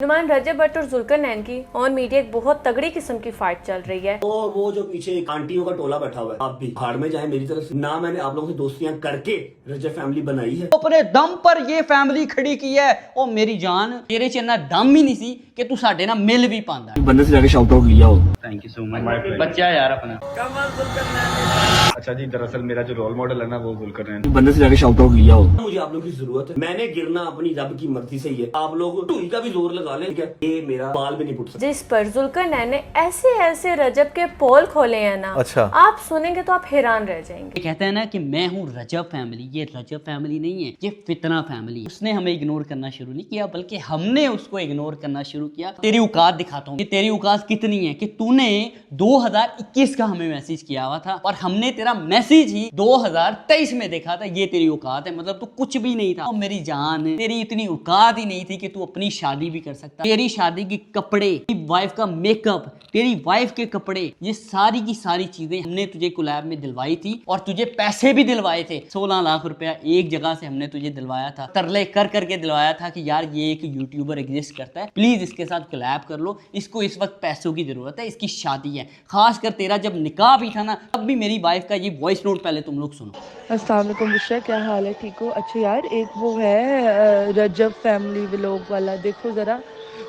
नुमान रजब भट्ट और जुल्कर नैन की on media एक बहुत तगड़ी किस्म की फाइट चल रही है। और वो जो पीछे एक आंटियों का टोला बैठा हुआ है, आप भी भाड़ में जाए मेरी तरफ से। ना मैंने आप लोगों से दोस्तियां करके रजब फैमिली बनाई है, अपने दम पर ये फैमिली खड़ी की है। ओ मेरी जान, तेरे च इन्ना दम ही नहीं सी कि तू साडे ना मिल भी पांदा। बंदे से जाके शाउट आउट लिया हो। थैंक यू सो मच बच्चा यार अपना। अच्छा जी, दरअसल मेरा जो रोल मॉडल है ना वो जुल्कर नैन। बंदे से जाके शाउट आउट लिया हो। मुझे आप लोगों की जरूरत है। मैंने गिरना अपनी रब की मर्जी से ही है। आप लोग टूई का भी जोर लगा लें, ठीक है? ये मेरा बाल भी नहीं फुट सकता। जिस पर जुल्कर नैन ने ऐसे ऐसे रजब के पोल खोले हैं ना, अच्छा। आप सुनेंगे तो आप हैरान रह जाएंगे। ये कहता है ना कि मैं हूँ रजब फैमिली। ये रजब फैमिली नहीं है, ये फितना फैमिली है। उसने हमें इग्नोर करना शुरू नहीं किया, बल्कि हमने उसको इग्नोर करना शुरू किया। तेरी औकात दिखाता हूँ कि तेरी औकात कितनी है कि तूने 2021 का हमें मैसेज किया हुआ था और हमने तेरा मैसेज ही 2023 में देखा था। ये तेरी औकात है, मतलब तू कुछ भी नहीं था। और मेरी जान, तेरी इतनी औकात ही नहीं थी कि तू अपनी शादी भी कर सकता। तेरी शादी के कपड़े, तेरी वाइफ का मेकअप, तेरी वाइफ के कपड़े, ये सारी की सारी चीजें हमने तुझे कोलैब में दिलवाई थी और तुझे पैसे भी दिलवाए थे। 16 लाख रुपया एक जगह से हमने तुझे दिलवाया था, तरले कर करके दिलवाया था कि यार ये एक यूट्यूबर एग्जिस्ट करता है, प्लीज इसके साथ कोलैब कर लो, इसको इस वक्त पैसों की जरूरत है, इसकी शादी है। खासकर तेरा जब निकाह भी था ना, तब भी मेरी वाइफ का ये वॉइस नोट पहले तुम लोग सुनो। अस्सलाम वालेकुम बुशरा, क्या हाल है? ठीक हो? अच्छा यार, एक वो है रजब फैमिली व्लॉग वाला, देखो ज़रा,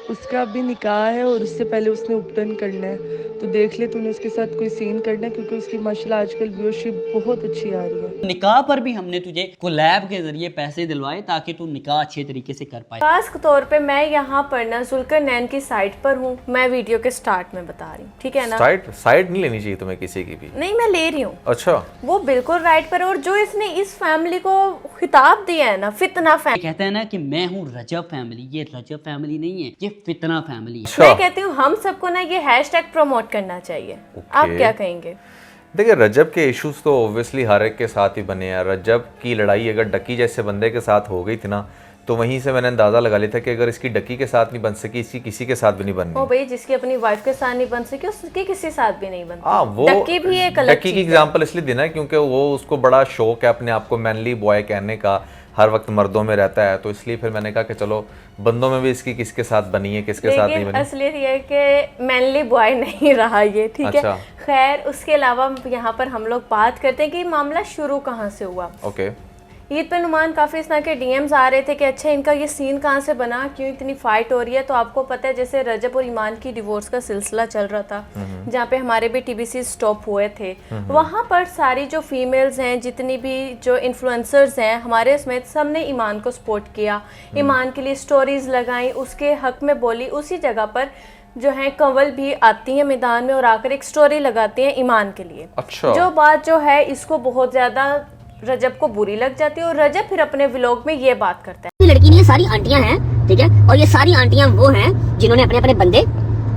उसका भी निकाह है और उससे पहले उसने उपटन करना है, तो देख ले तूने उसके साथ कोई सीन करना है, क्योंकि उसकी माशाल्लाह आजकल व्यूअरशिप बहुत अच्छी आ रही है। निकाह पर भी हमने तुझे कोलैब के जरिए पैसे दिलवाए ताकि तू निकाह अच्छे तरीके से कर पाए। खास तौर पे मैं यहाँ पर ना जुल्कर नैन की साइड पर हूँ। मैं वीडियो के स्टार्ट में बता रही हूँ, ठीक है ना? साइड नहीं लेनी चाहिए तुम्हें किसी की भी। नहीं, मैं ले रही हूँ। अच्छा। वो बिल्कुल राइट पर है। और जो इसने इस फैमिली को खिताब दिया है ना, फितना फैमिली, कहता है ना कि मैं हूँ रजब फैमिली। ये रजब फैमिली नहीं है, ये फितना फैमिली है। अच्छा। मैं कहती हूँ हम सबको ना ये हैशटैग प्रमोट करना चाहिए। आप क्या कहेंगे? देखिए, रजब के इश्यूज तो ऑब्वियसली हर एक के साथ ही बने हैं। रजब की लड़ाई अगर डक्की जैसे बंदे के साथ हो गई थी ना, तो वहीं से मैंने अंदाजा लगा लिया था कि अगर इसकी डक्की के साथ नहीं बन सकी, इसकी किसी के साथ भी नहीं बननी। ओ भाई, जिसकी अपनी वाइफ के साथ नहीं बन सकी, उसकी किसी साथ भी नहीं बनती। हाँ, वो डक्की भी एक अलग डक्की की एग्जांपल इसलिए देना है क्योंकि वो उसको बड़ा शौक है अपने आप को मैनली बॉय कहने का, हर वक्त मर्दों में रहता है, तो इसलिए फिर मैंने कहा कि चलो बंदों में भी इसकी किसके साथ बनी है, किसके साथ नहीं बनी। असलियत ये है कि मैनली बॉय नहीं रहा ये, ठीक अच्छा। है? खैर, उसके अलावा यहाँ पर हम लोग बात करते हैं कि मामला शुरू कहाँ से हुआ। ओके। ईद पे नुमान काफ़ी इस तरह के डीएम्स आ रहे थे कि अच्छा इनका ये सीन कहाँ से बना, क्यों इतनी फाइट हो रही है। तो आपको पता है जैसे रजब और ईमान की डिवोर्स का सिलसिला चल रहा था, जहाँ पे हमारे भी टीबीसी स्टॉप हुए थे, वहाँ पर सारी जो फीमेल्स हैं, जितनी भी जो इन्फ्लुएंसर्स हैं हमारे समेत, सब ने ईमान को सपोर्ट किया, ईमान के लिए स्टोरीज लगाई, उसके हक में बोली। उसी जगह पर जो है कंवल भी आती है मैदान में और आकर एक स्टोरी लगाती हैं ईमान के लिए। अच्छा। जो बात जो है इसको बहुत ज़्यादा रजब को बुरी लग जाती है और रजब फिर अपने व्लॉग में ये बात करता है। लड़की नहीं, ये सारी आंटियां हैं, ठीक है? और ये सारी आंटियां वो हैं जिन्होंने अपने अपने बंदे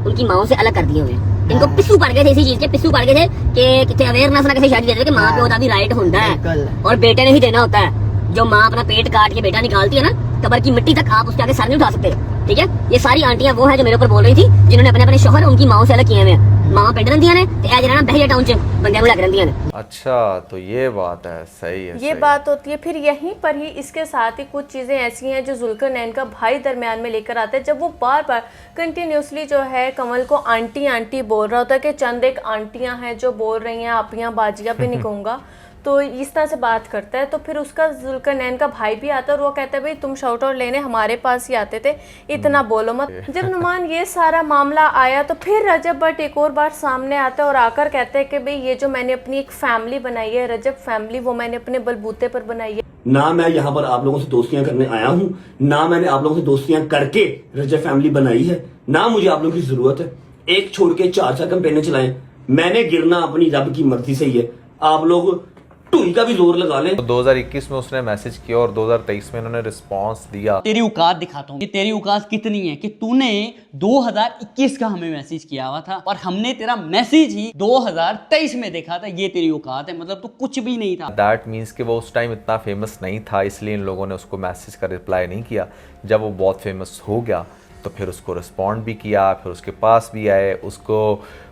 उनकी माओ से अलग कर दिए हुए हैं। इनको पिस्सू पड़ गए थे इसी चीज के, पिस्सू पड़ गए थे कि कितने अवेयरनेस ना कैसे शादी देते थे कि माँ प्यो का भी राइट होता है और बेटे ने ही देना होता है। जो माँ अपना पेट काट के बेटा निकालती है ना, कबर की मिट्टी तक आप उसके आगे सर नहीं उठा सकते, ठीक है? ये सारी आंटियां वो हैं जो मेरे ऊपर बोल रही थी, जिन्होंने अपने अपने शोहर उनकी माओ से अलग किए हुए हैं। माँ पिंड रही ने ते ए जरा बहरिया टाउन च बंदे को लग रही ने। अच्छा, तो ये बात है, सही है। ये बात होती है। फिर यहीं पर ही इसके साथ ही कुछ चीज़ें ऐसी हैं जो जुल्कर नैन का भाई दरमियान में लेकर आता है, जब वो बार बार कंटिन्यूसली जो है कमल को आंटी आंटी बोल रहा होता है कि चंद एक आंटियां हैं जो बोल रही हैं, आपियां बाजियां भी नहीं कहूँगा, तो इस तरह से बात करता है। तो फिर उसका जुल्कर नैन का भाई भी आता है और वो कहता है भाई तुम शाउट आउट लेने हमारे पास ही आते थे, इतना बोलो मत। जब नुमान ये सारा मामला आया तो फिर रजब भट्ट एक और बार सामने आता है और आकर कहते हैं कि भाई ये जो मैंने अपनी एक फैमिली बनाई है रजब फैमिली, वो मैंने अपने बलबूते पर बनाई है। ना मैं यहाँ पर आप लोगों से दोस्तियां करने आया हूँ, ना मैंने आप लोगों से दोस्तियां करके रजब फैमिली बनाई है, ना मुझे आप लोगों की जरूरत है। एक छोड़ के चार चार कैंपेनें चलाएं। मैंने गिरना अपनी रब की मर्जी से ही है। आप लोग टूई का भी जोर लगा लें। तो 2021 में उसने मैसेज किया और 2023 में उन्होंने रिस्पांस दिया। तेरी औकात दिखाता हूँ कि तेरी औकात कितनी है कि तूने 2021 का हमें मैसेज किया हुआ था और हमने तेरा मैसेज ही 2023 में देखा था। ये तेरी औकात है, मतलब तू कुछ भी नहीं था। दैट मीन्स कि वो उस टाइम इतना फेमस नहीं था, इसलिए इन लोगों ने उसको मैसेज का रिप्लाई नहीं किया। जब वो बहुत फेमस हो गया तो फिर उसको रिस्पॉन्ड भी किया, फिर उसके पास भी आए, उसको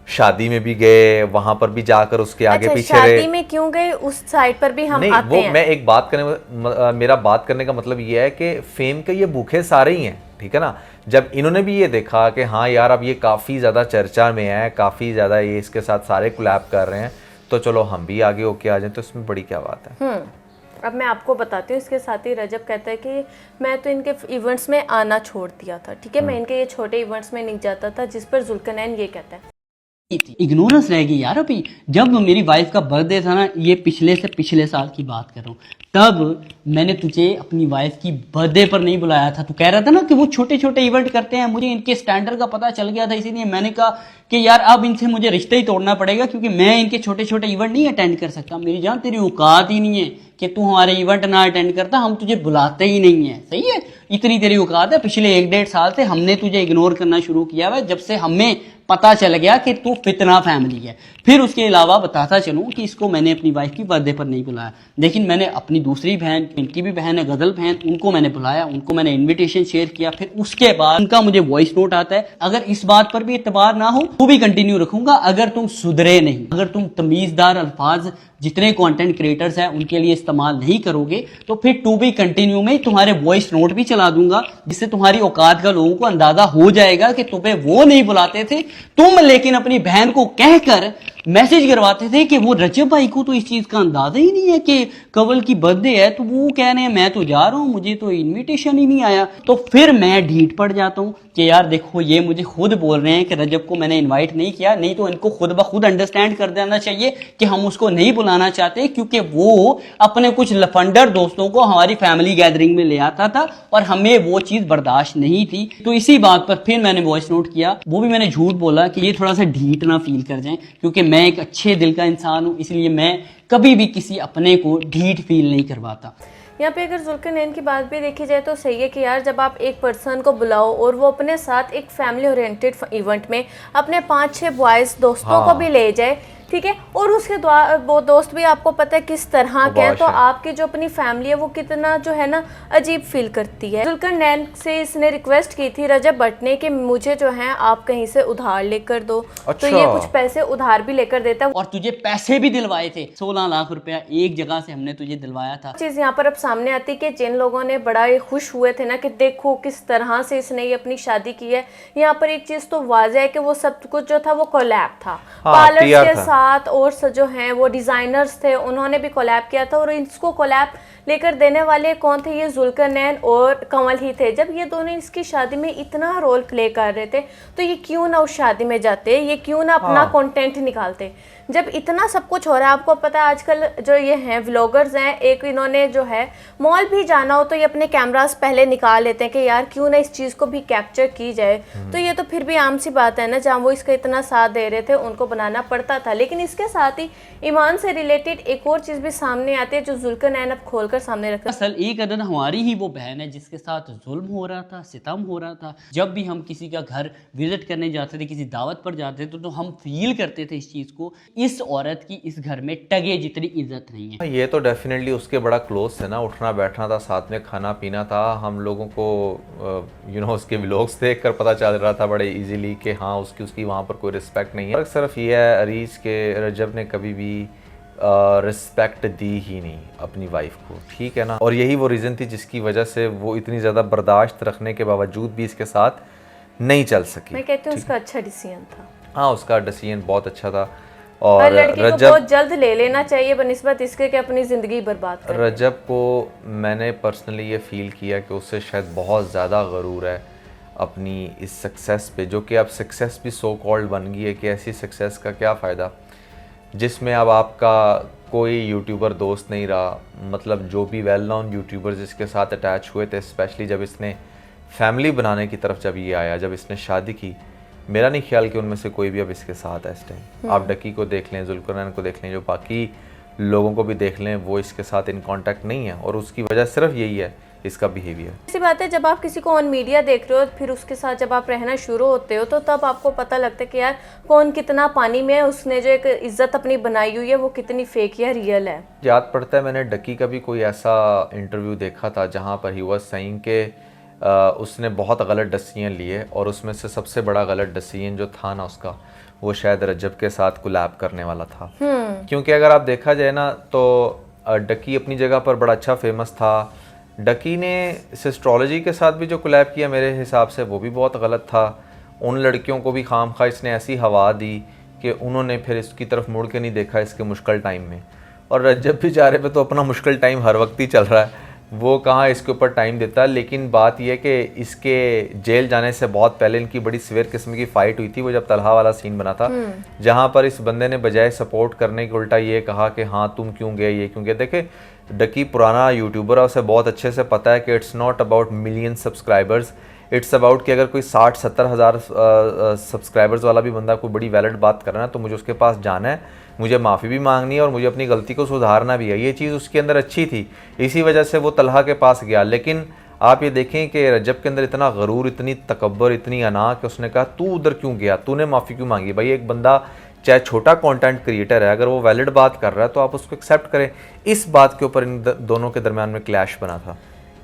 शादी में भी गए, वहां पर भी जाकर उसके आगे पीछे रहे। शादी में क्यों गए उस साइड पर भी हम नहीं, आते वो हैं। मैं एक बात करने मेरा बात करने का मतलब ये है कि फेम के ये भूखे सारे ही हैं। ठीक है ना। जब इन्होंने भी ये देखा कि हाँ यार अब ये काफ़ी ज़्यादा चर्चा में है, काफ़ी ज़्यादा ये इसके साथ सारे कोलैब कर रहे हैं, तो चलो हम भी आगे होके आ जाएं, तो इसमें बड़ी क्या बात है। अब मैं आपको बताती हूँ। इसके साथ ही रजब कहता है कि मैं तो इनके इवेंट्स में आना छोड़ दिया था, ठीक है, मैं इनके ये छोटे इवेंट्स में नहीं जाता था, जिस पर जुल्करनैन ये कहता है इग्नोरेंस रह गई यार। अभी जब मेरी वाइफ का बर्थडे था ना, ये पिछले से पिछले साल की बात कर रहा हूँ, तब मैंने तुझे अपनी वाइफ की बर्थडे पर नहीं बुलाया था। तू कह रहा था ना कि वो छोटे छोटे इवेंट करते हैं, मुझे इनके स्टैंडर्ड का पता चल गया था, इसीलिए मैंने कहा कि यार अब इनसे मुझे रिश्ता ही तोड़ना पड़ेगा, क्योंकि मैं इनके छोटे छोटे इवेंट नहीं अटेंड कर सकता। मेरी जान तेरी औकात ही नहीं है कि तू हमारे इवेंट ना अटेंड करता, हम तुझे बुलाते ही नहीं है, सही है, इतनी तेरी औकात है। पिछले 1-1.5 साल से हमने तुझे इग्नोर करना शुरू किया है, जब से हमें पता चल गया कि तू फितना फैमिली है। फिर उसके अलावा बताता चलूं कि इसको मैंने अपनी वाइफ की बर्थडे पर नहीं बुलाया, लेकिन मैंने अपनी दूसरी बहन, इनकी भी बहन है गजल बहन, उनको मैंने बुलाया, उनको मैंने इनविटेशन शेयर किया। फिर उसके बाद उनका मुझे वॉइस नोट आता है। अगर इस बात पर भी इतबार ना हो तो भी कंटिन्यू रखूंगा, अगर तुम सुधरे नहीं, अगर तुम तमीजदार अल्फाज जितने कंटेंट क्रिएटर्स हैं उनके लिए इस्तेमाल नहीं करोगे, तो फिर टू बी कंटिन्यू में तुम्हारे वॉइस नोट भी चला दूंगा, जिससे तुम्हारी औकात का लोगों को अंदाजा हो जाएगा कि तुम्हें वो नहीं बुलाते थे तुम, लेकिन अपनी बहन को कहकर मैसेज करवाते थे कि वो रजब भाई को तो इस चीज का अंदाजा ही नहीं है कि कंवल की बर्थडे है, तो वो कह रहे हैं मैं तो जा रहा हूं, मुझे तो इनविटेशन ही नहीं आया। तो फिर मैं ढीठ पड़ जाता हूं कि यार देखो ये मुझे खुद बोल रहे हैं कि रजब को मैंने इनवाइट नहीं किया, नहीं तो इनको खुद ब खुद अंडरस्टैंड कर देना चाहिए कि हम उसको नहीं बुलाना चाहते, क्योंकि वो अपने कुछ लफंडर दोस्तों को हमारी फैमिली गैदरिंग में ले आता था और हमें वो चीज बर्दाश्त नहीं थी। तो इसी बात पर फिर मैंने वॉइस नोट किया, वो भी मैंने झूठ बोला कि ये थोड़ा सा ढीठ ना फील कर जाएं, क्योंकि मैं एक अच्छे दिल का इंसान हूं, इसलिए मैं कभी भी किसी अपने को ढीठ फील नहीं करवाता। यहाँ पे अगर जुल्करनैन की बात भी देखी जाए तो सही है कि यार जब आप एक पर्सन को बुलाओ और वो अपने साथ एक फैमिली ओरिएंटेड इवेंट में अपने 5-6 बॉयज़ दोस्तों को भी ले जाए, ठीक है, और उसके वो दोस्त भी आपको पता है किस तरह के हैं, तो आपकी जो अपनी फैमिली है वो कितना जो है ना अजीब फील करती है। जुल्करनैन से इसने रिक्वेस्ट की थी रजब भट्ट ने कि मुझे जो है आप कहीं से उधार लेकर दो। तो ये कुछ पैसे उधार भी लेकर देता है और तुझे पैसे भी दिलवाए थे, 16 लाख रुपया एक जगह से हमने तुझे दिलवाया था। चीज यहाँ पर अब सामने आती कि जिन लोगों ने बड़ा ही खुश हुए थे ना कि देखो किस तरह से इसने ये अपनी शादी की है, यहाँ पर एक चीज तो वाज़ेह है कि वो सब कुछ जो था वो कोलैब था, पार्लर्स के साथ और जो हैं वो डिजाइनर्स थे, उन्होंने भी कोलैब किया था, और इसको कोलैब लेकर देने वाले कौन थे, ये जुल्करनैन और कंवल ही थे। जब ये दोनों इसकी शादी में इतना रोल प्ले कर रहे थे तो ये क्यों ना उस शादी में जाते, ये क्यों ना अपना कंटेंट निकालते, जब इतना सब कुछ हो रहा है। आपको पता है आजकल जो ये हैं व्लॉगर्स हैं, एक इन्होंने जो है मॉल भी जाना हो तो ये अपने कैमरास पहले निकाल लेते हैं कि यार क्यों ना इस चीज़ को भी कैप्चर की जाए। तो ये तो फिर भी आम सी बात है ना, जहाँ वो इसका इतना साथ दे रहे थे उनको बनाना पड़ता था। लेकिन इसके साथ ही ईमान से रिलेटेड एक और चीज़ भी सामने आती है जो जुल्करनैन अब खोलकर सामने रखता है। असल एक अदद हमारी ही वो बहन है जिसके साथ जुल्म हो रहा था, सितम हो रहा था। जब भी हम किसी का घर विजिट करने जाते थे, किसी दावत पर जाते थे, तो हम फील करते थे इस चीज़ को, इस औरत की इस घर में टगे जितनी इज्जत नहीं है। ये तो डेफिनेटली उसके बड़ा क्लोज है ना, उठना बैठना था, साथ में खाना पीना था। हम लोगों को उसके व्लॉग्स देख कर पता चल रहा था बड़े इजीली कि हाँ उसकी वहाँ पर कोई रिस्पेक्ट नहीं है। सिर्फ ये है अरीज के रजब ने कभी भी रिस्पेक्ट दी ही नहीं अपनी वाइफ को, ठीक है ना। और यही वो रीज़न थी जिसकी वजह से वो इतनी ज़्यादा बर्दाश्त रखने के बावजूद भी इसके साथ नहीं चल सकी। मैं कहती हूँ उसका अच्छा डिसीजन था। हाँ उसका डिसीजन बहुत अच्छा था। और लड़की को बहुत जल्द ले लेना चाहिए बनिस्बत इसके कि अपनी ज़िंदगी बर्बाद कर। रजब को मैंने पर्सनली ये फील किया कि उससे शायद बहुत ज़्यादा गरूर है अपनी इस सक्सेस पे, जो कि अब सक्सेस भी सो कॉल्ड बन गई है कि ऐसी सक्सेस का क्या फ़ायदा जिसमें अब आपका कोई यूट्यूबर दोस्त नहीं रहा। मतलब जो भी वेल नोन यूट्यूबर्स इसके साथ अटैच हुए थे, स्पेशली जब इसने फैमिली बनाने की तरफ जब ये आया, जब इसने शादी की, मेरा नहीं ख्याल कि उनमें से कोई भी अब इसके साथ है इस टाइम। आप डकी को देख लें, जुल्करनैन को देख लें, जो बाकी लोगों को भी देख लें, वो इसके साथ इन कांटेक्ट नहीं है। और उसकी वजह सिर्फ यही है इसका बिहेवियर। ऐसी बात है जब आप किसी को ऑन मीडिया देख रहे हो, फिर उसके साथ जब आप रहना शुरू होते हो, तो तब आपको पता लगता है कि यार कौन कितना पानी में है, उसने जो एक इज्जत अपनी बनाई हुई है वो कितनी फेक या रियल है। याद पड़ता है मैंने डकी का भी कोई ऐसा इंटरव्यू देखा था जहाँ पर ही वाज सेइंग के उसने बहुत गलत डिसीजन लिए, और उसमें से सबसे बड़ा गलत डिसीजन जो था ना उसका, वो शायद रजब के साथ कोलैब करने वाला था। क्योंकि अगर आप देखा जाए ना तो डकी अपनी जगह पर बड़ा अच्छा फेमस था, डकी ने सिस्ट्रोलॉजी के साथ भी जो कोलैब किया मेरे हिसाब से वो भी बहुत गलत था। उन लड़कियों को भी खामखा इसने ऐसी हवा दी कि उन्होंने फिर इसकी तरफ मुड़ के नहीं देखा इसके मुश्किल टाइम में। और रज्जब बेचारे पे तो अपना मुश्किल टाइम हर वक्त ही चल रहा है, वो कहाँ इसके ऊपर टाइम देता है। लेकिन बात यह है कि इसके जेल जाने से बहुत पहले इनकी बड़ी सीवियर किस्म की फ़ाइट हुई थी, वो जब तलहा वाला सीन बना था, जहाँ पर इस बंदे ने बजाय सपोर्ट करने के उल्टा ये कहा कि हाँ तुम क्यों गए, ये क्यों गए। देखे डकी पुराना यूट्यूबर है, उसे बहुत अच्छे से पता है कि it's not about million subscribers, it's about कि अगर कोई 60-70 हज़ार सब्सक्राइबर्स वाला भी बंदा कोई बड़ी वैलिड बात कर रहा है तो मुझे उसके पास जाना है, मुझे माफ़ी भी मांगनी है और मुझे अपनी गलती को सुधारना भी है। ये चीज़ उसके अंदर अच्छी थी, इसी वजह से वो तलहा के पास गया। लेकिन आप ये देखें कि रजब के अंदर इतना गरूर, इतनी तकब्बर, इतनी अना कि उसने कहा तू उधर क्यों गया, तूने माफ़ी क्यों मांगी। भाई एक बंदा चाहे छोटा कंटेंट क्रिएटर है, अगर वो वैलिड बात कर रहा है तो आप उसको एक्सेप्ट करें। इस बात के ऊपर इन दोनों के दरमियान में क्लैश बना था।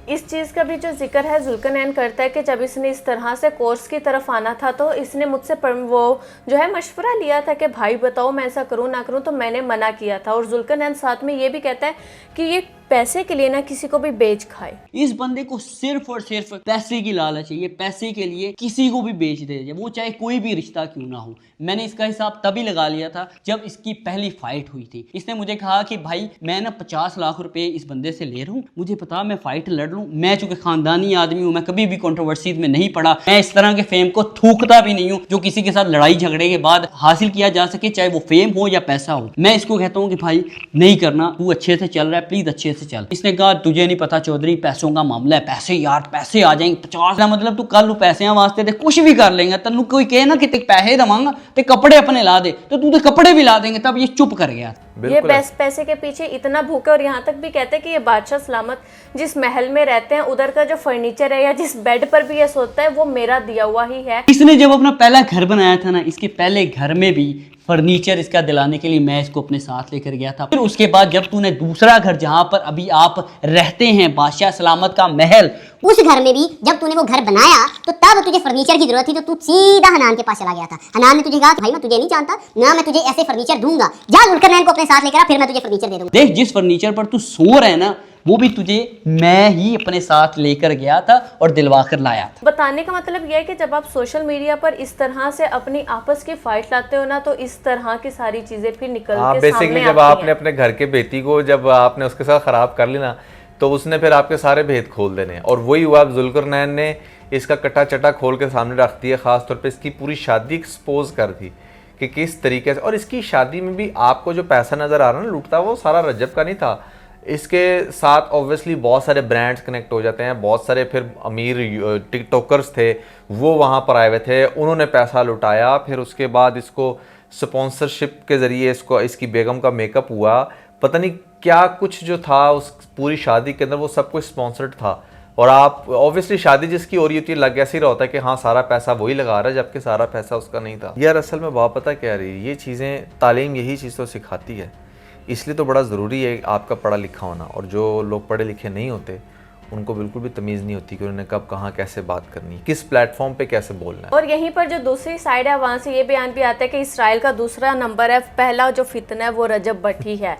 इस चीज़ का भी जो जिक्र है जुल्करनैन करता है कि जब इसने इस तरह से कोर्स की तरफ आना था तो इसने मुझसे वो जो है मशवरा लिया था कि भाई बताओ मैं ऐसा करूँ ना करूँ, तो मैंने मना किया था। और जुल्करनैन साथ में ये भी कहता है कि ये पैसे के लिए ना किसी को भी बेच खाए। इस बंदे को सिर्फ और सिर्फ पैसे की लालच है, ये पैसे के लिए किसी को भी बेच दे, वो चाहे कोई भी रिश्ता क्यों ना हो। मैंने इसका हिसाब तभी लगा लिया था जब इसकी पहली फाइट हुई थी। इसने मुझे कहा कि भाई मैं ना 50 लाख रुपए इस बंदे से ले रहा हूँ, मुझे पता मैं फाइट लड़ लूँ, मैं चूंकि खानदानी आदमी हूँ, मैं कभी भी कंट्रोवर्सी में नहीं पड़ा, मैं इस तरह के फेम को थूकता भी नहीं हूँ जो किसी के साथ लड़ाई झगड़े के बाद हासिल किया जा सके, चाहे वो फेम हो या पैसा हो। मैं इसको कहता हूँ कि भाई नहीं करना, तू अच्छे से चल रहा है, प्लीज अच्छे से चल। इसने कहा तुझे नहीं पता चौधरी, पैसों का मामला है, पैसे यार पैसे आ जाएंगे 50 लाख, मतलब तू कल पैसे वास्ते ते कुछ भी कर लेंगे। तेन कोई कहे ना कि पैसे दवांगा ते कपड़े अपने ला दे, तो तू तो कपड़े भी ला देंगे। तब ये चुप कर गया। ये पैसे के पीछे इतना भूखे, और यहाँ तक भी कहते हैं कि ये बादशाह सलामत जिस महल में रहते हैं उधर का जो फर्नीचर है या जिस बेड पर भी ये सोता है वो मेरा दिया हुआ ही है। इसने जब अपना पहला घर बनाया था ना, इसके पहले घर में भी फर्नीचर इसका दिलाने के लिए मैं इसको अपने साथ लेकर गया था। फिर उसके बाद जब तूने दूसरा घर जहाँ पर अभी आप रहते हैं, बादशाह सलामत का महल, उस घर में भी जब तूने वो घर बनाया तो तब तुझे फर्नीचर की जरूरत थी, तो तू सीधा हनान के पास चला गया था। हनान ने तुझे कहा भाई मैं तुझे नहीं जानता ना, मैं तुझे ऐसे फर्नीचर दूंगा, जा जुल्करनैन को अपने साथ लेकर आ, फिर मैं तुझे फर्नीचर दे दूंगा। देख जिस फर्नीचर पर तू सो रहा है ना, वो भी तुझे मैं ही अपने साथ लेकर गया था और दिलवा कर लाया था। बताने का मतलब यह है कि जब आप सोशल मीडिया पर इस तरह से अपनी आपस की फाइट लाते हो ना, तो इस तरह की सारी चीजें फिर निकल के सामने जब आती आपने अपने घर के बेटी को जब आपने उसके साथ खराब कर ली ना, तो उसने फिर आपके सारे भेद खोल देने। और वही हुआ, जुल्करनैन ने इसका कटा चटा खोल के सामने रख दिया। खासतौर पे इसकी पूरी शादी एक्सपोज कर दी कि किस तरीके से। और इसकी शादी में भी आपको जो पैसा नजर आ रहा है ना लूटता, वो सारा रजब का नहीं था। इसके साथ ऑब्वियसली बहुत सारे ब्रांड्स कनेक्ट हो जाते हैं, बहुत सारे फिर अमीर टिकटॉकर्स थे वो वहाँ पर आए हुए थे, उन्होंने पैसा लुटाया। फिर उसके बाद इसको स्पॉन्सरशिप के ज़रिए इसकी बेगम का मेकअप हुआ, पता नहीं क्या कुछ जो था उस पूरी शादी के अंदर, वो सब कुछ स्पॉन्सर्ड था। और आप ऑब्वियसली शादी जिसकी हो रही होती है लग ऐसे ही रहा होता है कि हाँ सारा पैसा वही लगा रहा है, जबकि सारा पैसा उसका नहीं था। यार असल में बात पता क्या रही, ये चीज़ें तालीम यही चीज़ तो सिखाती है, इसलिए तो बड़ा ज़रूरी है आपका पढ़ा लिखा होना। और जो लोग पढ़े लिखे नहीं होते उनको बिल्कुल भी तमीज़ नहीं होती कि उन्होंने कब कहाँ कैसे बात करनी, किस प्लेटफॉर्म पे कैसे बोलना है। और यहीं पर जो दूसरी साइड है वहाँ से ये बयान भी आता है कि इसराइल का दूसरा नंबर है, पहला जो फितना है वो रजब भट्टी है।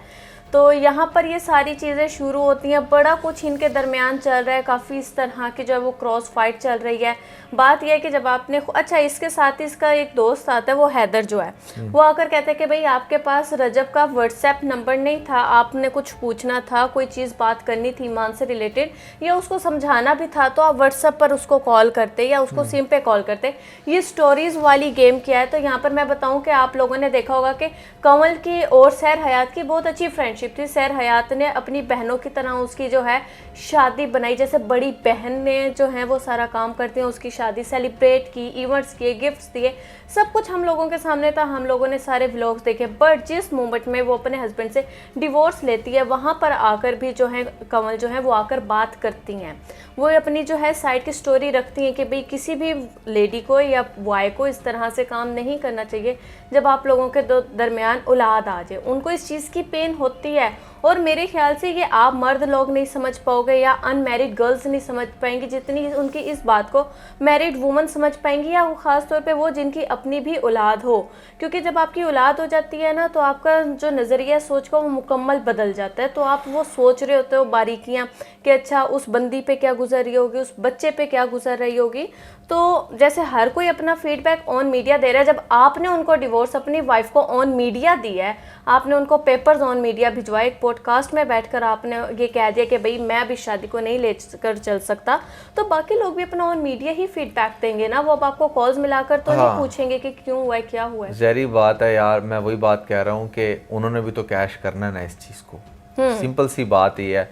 तो यहाँ पर ये सारी चीज़ें शुरू होती हैं, बड़ा कुछ इनके दरमियान चल रहा है, काफ़ी इस तरह की जो है वो क्रॉस फाइट चल रही है। बात यह है कि जब आपने अच्छा इसके साथ ही इसका एक दोस्त आता है वो हैदर जो है, वो आकर कहता है कि भाई आपके पास रजब का व्हाट्सएप नंबर नहीं था, आपने कुछ पूछना था, कोई चीज़ बात करनी थी ईमान से रिलेटेड या उसको समझाना भी था, तो आप व्हाट्सएप पर उसको कॉल करते या उसको सिम पे कॉल करते। ये स्टोरीज़ वाली गेम क्या है, तो यहाँ पर मैं बताऊँ कि आप लोगों ने देखा होगा कि कंवल की और सैर हयात की बहुत अच्छी फ्रेंडशिप थी। सैर हयात ने अपनी बहनों की तरह उसकी जो है शादी बनाई, जैसे बड़ी बहन ने जो है वो सारा काम करती हैं, उसकी शादी सेलिब्रेट की, इवेंट्स किए, गिफ्ट्स दिए, सब कुछ हम लोगों के सामने था, हम लोगों ने सारे व्लॉग्स देखे। बट जिस मोमेंट में वो अपने हस्बैंड से डिवोर्स लेती है, वहाँ पर आकर भी जो है कंवल जो है वो आकर बात करती हैं, वो अपनी जो है साइड की स्टोरी रखती हैं कि भाई किसी भी लेडी को या बॉय को इस तरह से काम नहीं करना चाहिए जब आप लोगों के दरमियान औलाद आ जाए। उनको इस चीज़ की पेन होती है और मेरे ख्याल से ये आप मर्द लोग नहीं समझ पाओगे या अनमैरिड गर्ल्स नहीं समझ पाएंगी जितनी उनकी इस बात को मैरिड वुमन समझ पाएंगी, या वो ख़ास तौर पे वो जिनकी अपनी भी औलाद हो। क्योंकि जब आपकी औलाद हो जाती है ना, तो आपका जो नज़रिया सोच का वो मुकम्मल बदल जाता है। तो आप वो सोच रहे होते हो बारीकियाँ कि अच्छा उस बंदी पे क्या गुजर रही होगी, उस बच्चे पे क्या गुजर रही होगी। तो जैसे हर कोई अपना फीडबैक ऑन मीडिया दे रहा है, जब आपने उनको डिवोर्स अपनी वाइफ को ऑन मीडिया दिया है, आपने उनको पेपर्स ऑन मीडिया भिजवाए, एक पॉडकास्ट में बैठकर आपने ये कह दिया कि भाई मैं अभी शादी को नहीं लेकर चल सकता, तो बाकी लोग भी अपना ऑन मीडिया ही फीडबैक देंगे ना। वो अब आपको कॉल्स मिलाकर तो नहीं पूछेंगे कि क्यों हुआ है, क्या हुआ है। जहरी बात है यार, मैं वही बात कह रहा हूँ कि उन्होंने भी तो कैश करना है ना इस चीज़ को। सिंपल सी बात ही है।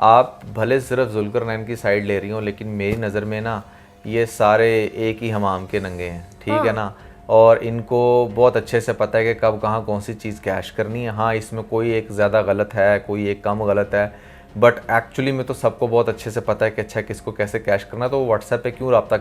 आप भले सिर्फ जुल्करनैन की साइड ले रही हो, लेकिन मेरी नज़र में ना ये सारे एक ही हमाम के नंगे हैं, ठीक है ना। और इनको बहुत अच्छे से पता है कि कब कहाँ कौन सी चीज़ कैश करनी है। हाँ, इसमें कोई एक ज़्यादा गलत है, कोई एक कम गलत है, बट एक्चुअली में तो सबको बहुत अच्छे से पता है कि अच्छा किसको कैसे कैश करना है। तो वो व्हाट्सएप पे क्यों रब्ता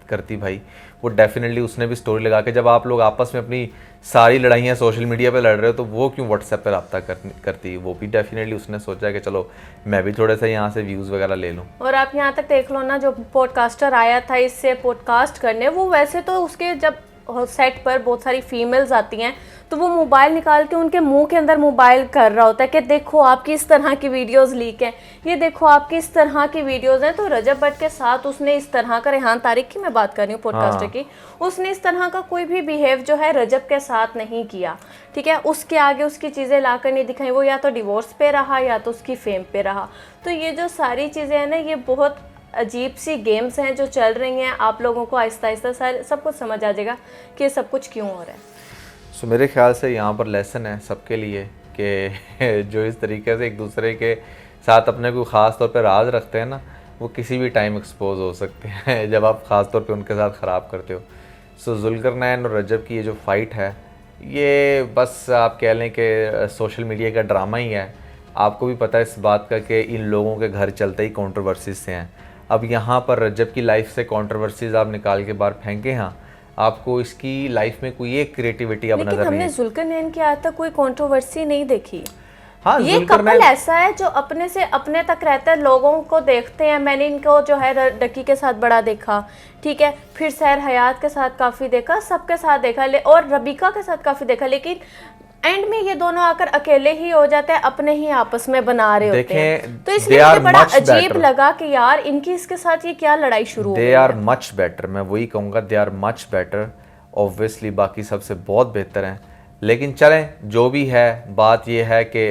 करती भाई। वो डेफिनेटली उसने भी स्टोरी लगा के, जब आप लोग आपस में अपनी सारी लड़ाइयाँ सोशल मीडिया पे लड़ रहे हो, तो वो क्यों व्हाट्सएप पे रब्ता करती। वो भी डेफिनेटली उसने सोचा कि चलो मैं भी थोड़े से यहाँ से व्यूज़ वगैरह ले लूँ। और आप यहाँ तक देख लो ना, जो पॉडकास्टर आया था इससे पॉडकास्ट करने, वो वैसे तो उसके जब सेट पर बहुत सारी फीमेल्स आती हैं तो वो मोबाइल निकाल के उनके मुंह के अंदर मोबाइल कर रहा होता है कि देखो आपकी इस तरह की वीडियोस लीक हैं, ये देखो आपकी इस तरह की वीडियोस हैं। तो रजब भट्ट के साथ उसने इस तरह का, रेहान तारिक की मैं बात कर रही हूँ पॉडकास्टर की, उसने इस तरह का कोई भी बिहेव जो है रजब के साथ नहीं किया, ठीक है। उसके आगे उसकी चीज़ें लाकर नहीं दिखाई, वो या तो डिवोर्स पे रहा या तो उसकी फेम पे रहा। तो ये जो सारी चीज़ें हैं ना, ये बहुत अजीब सी गेम्स हैं जो चल रही हैं। आप लोगों को आहिस्ता आहिस्ता सब कुछ समझ आ जाएगा कि ये सब कुछ क्यों हो रहा है। सो मेरे ख्याल से यहाँ पर लेसन है सबके लिए कि जो इस तरीके से एक दूसरे के साथ अपने कोई ख़ास तौर पे राज रखते हैं ना, वो किसी भी टाइम एक्सपोज हो सकते हैं जब आप ख़ास तौर पे उनके साथ ख़राब करते हो। सो जुल्करनैन और रजब की ये जो फ़ाइट है, ये बस आप कह लें कि सोशल मीडिया का ड्रामा ही है। आपको भी पता है इस बात का कि इन लोगों के घर चलते ही कंट्रोवर्सीज से हैं। अब यहाँ पर रजब की लाइफ से कंट्रोवर्सीज आप निकाल के बाहर फेंके, हाँ आपको इसकी लाइफ में कोई एक क्रिएटिविटी अब नजर नहीं है। हमने जुल्करनैन की आज तक कोई कंट्रोवर्सी नहीं देखी। हाँ, ये कपल ऐसा है जो अपने से अपने तक रहता है, लोगों को देखते हैं। मैंने इनको जो है डकी के साथ बड़ा देखा, ठीक है, फिर सहर हयात के साथ काफ़ी देखा, सबके साथ देखा, और रबीका के साथ काफ़ी देखा, लेकिन एंड में ये दोनों आकर अकेले ही हो जाते हैं, अपने ही आपस में बना रहे होते हैं। तो इसलिए मुझे बड़ा अजीब लगा कि यार इनकी इसके साथ ये क्या लड़ाई शुरू हो गई है। दे आर मच बेटर, मैं वही कहूँगा, they are much better. Obviously बाकी सबसे बहुत बेहतर हैं, लेकिन चलें जो भी है, बात ये है कि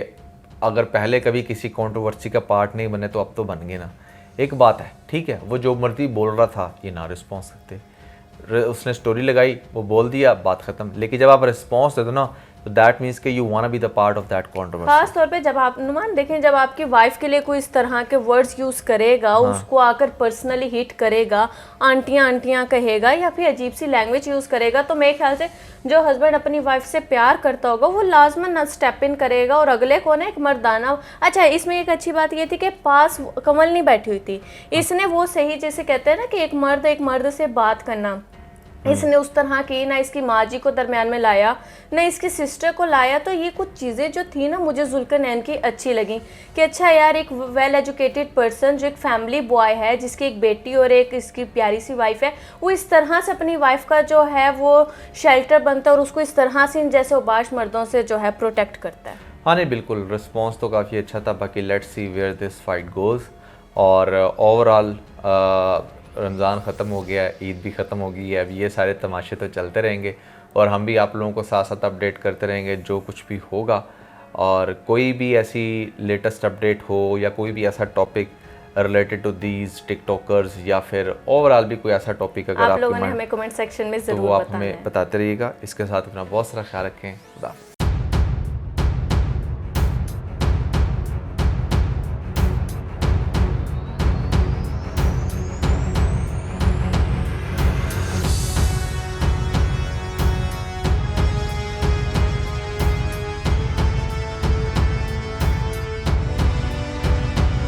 अगर पहले कभी किसी कंट्रोवर्सी का पार्ट नहीं बने तो अब तो बन गए ना। एक बात है, ठीक है, वो जो मर्जी बोल रहा था ये ना रिस्पॉन्स देते, उसने स्टोरी लगाई, वो बोल दिया, बात ख़त्म। लेकिन जब आप रिस्पॉन्स दे दो ना, तो दैट मीन्स कि you want be the part of that controversy. खास तौर पे जब आप नुमान देखें, जब आपकी वाइफ के लिए कोई इस तरह के वर्ड्स यूज़ करेगा, हाँ, उसको आकर पर्सनली हिट करेगा, आंटियां आंटियां कहेगा या फिर अजीब सी लैंग्वेज यूज़ करेगा, तो मेरे ख्याल से जो हस्बैंड अपनी वाइफ से प्यार करता होगा वो लाजमन स्टेप इन करेगा और अगले को ना एक मर्दाना। अच्छा, इसमें एक अच्छी बात ये थी कि पास कमल नहीं बैठी हुई थी, इसने वो सही जैसे कहते हैं ना कि एक मर्द से बात करना, इसने उस तरह की, ना इसकी माँ जी को दरमियान में लाया, ना इसकी सिस्टर को लाया। तो ये कुछ चीज़ें जो थी ना, मुझे जुल्करनैन की अच्छी लगी कि अच्छा यार, एक वेल एजुकेटेड पर्सन जो एक फैमिली बॉय है, जिसकी एक बेटी और एक इसकी प्यारी सी वाइफ है, वो इस तरह से अपनी वाइफ का जो है वो शेल्टर बनता है और उसको इस तरह से इन जैसे उबाश मर्दों से जो है प्रोटेक्ट करता है। हाँ नहीं, बिल्कुल रिस्पॉन्स तो काफ़ी अच्छा था। बाकी let's see where this fight goes. और ओवरऑल रमज़ान ख़त्म हो गया है, ईद भी ख़त्म हो गई है, अब ये सारे तमाशे तो चलते रहेंगे और हम भी आप लोगों को साथ साथ अपडेट करते रहेंगे जो कुछ भी होगा। और कोई भी ऐसी लेटेस्ट अपडेट हो या कोई भी ऐसा topic related to these TikTokers या फिर ओवरऑल भी कोई ऐसा टॉपिक अगर आप लोगों ने हमें कमेंट सेक्शन में ज़रूर तो वो आप हमें बताते रहिएगा। इसके साथ अपना बहुत सारा ख्याल रखें। खुदा हाफ़िज़।